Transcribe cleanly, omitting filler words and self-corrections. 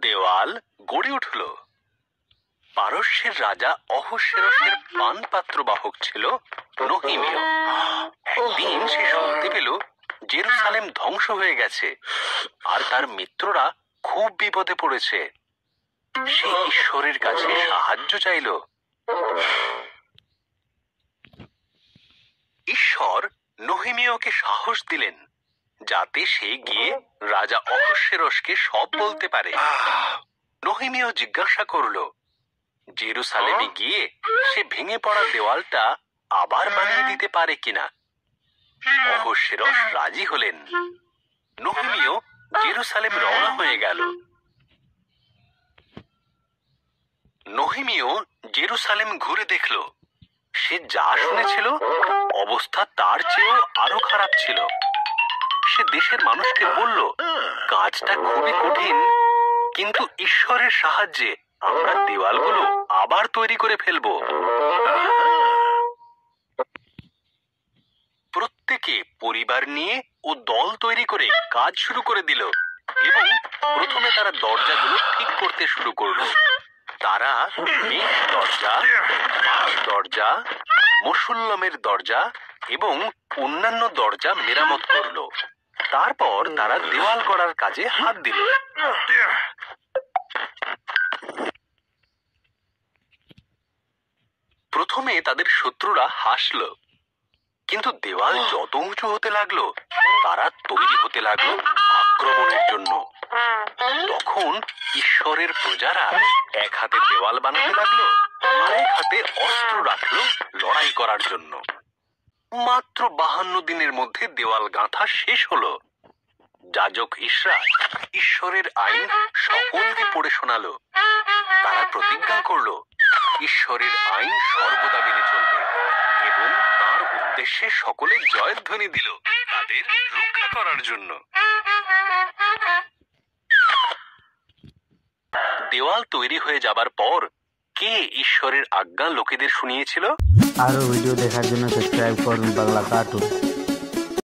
দেওয়াল গড়ে উঠল। পারস্যের রাজা অহস্যেরসের পানপাত্র বাহক ছিল নহিমীয়। একদিন সে শুনতে পেল জেরুসালেম ধ্বংস হয়ে গেছে আর তার মিত্ররা খুব বিপদে পড়েছে। সে ঈশ্বরের কাছে সাহায্য চাইল। ঈশ্বর নহিমীয়কে সাহস দিলেন যাতে সে গিয়ে রাজা অহস্যেরসকে সব বলতে পারে। নহিমীয় জিজ্ঞাসা করল, জেরুসালেমে গিয়ে সে ভেঙে পড়া দেওয়ালটা আবার বানিয়ে দিতে পারে কিনা। অহস্যেরস রাজি হলেন। নহিমীয় জেরুসালেম রওনা হয়ে গেল। নহিমীয় জেরুসালেম ঘুরে দেখল। সে যা শুনেছিল অবস্থা তার চেয়েও আরো খারাপ ছিল। সে দেশের মানুষকে বলল, কাজটা খুবই কঠিন, কিন্তু ঈশ্বরের সাহায্যে আমরা দেওয়ালগুলো আবার তৈরি করে ফেলব। প্রত্যেকে পরিবার নিয়ে ও দল তৈরি করে কাজ শুরু করে দিল এবং প্রথমে তারা দরজাগুলো ঠিক করতে শুরু করলো। তারা মেষ দরজা, মাছ দরজা, মুসল্লমের দরজা এবং অন্যান্য দরজা মেরামত করলো। তারপর তারা দেওয়াল গড়ার কাজে হাত দিল। প্রথমে তাদের শত্রুরা হাসল, কিন্তু দেওয়াল যত উঁচু হতে লাগলো তারা তৈরি হতে লাগলো আক্রমণের জন্য। তখন ঈশ্বরের প্রজারা এক হাতে দেওয়াল বানাতে লাগলো, আরেক হাতে অস্ত্র রাখলো লড়াই করার জন্য। মাত্র 52 দিনের মধ্যে দেওয়াল গাঁথা শেষ হলো। যাজক ইসরা ঈশ্বরের আইন সকলকে পড়ে শোনালো। তারা প্রতিজ্ঞা করলো ঈশ্বরের আইন সর্বদা মেনে চলবে এবং তার উদ্দেশ্যে সকলে জয়ধ্বনি দিল তাদের রক্ষা করার জন্য। দেওয়াল তৈরি হয়ে যাবার পর কে ঈশ্বরের আজ্ঞা লোকেদের শুনিয়েছিল? আরো ভিডিও দেখার জন্য সাবস্ক্রাইব করুন বাংলা কার্টুন।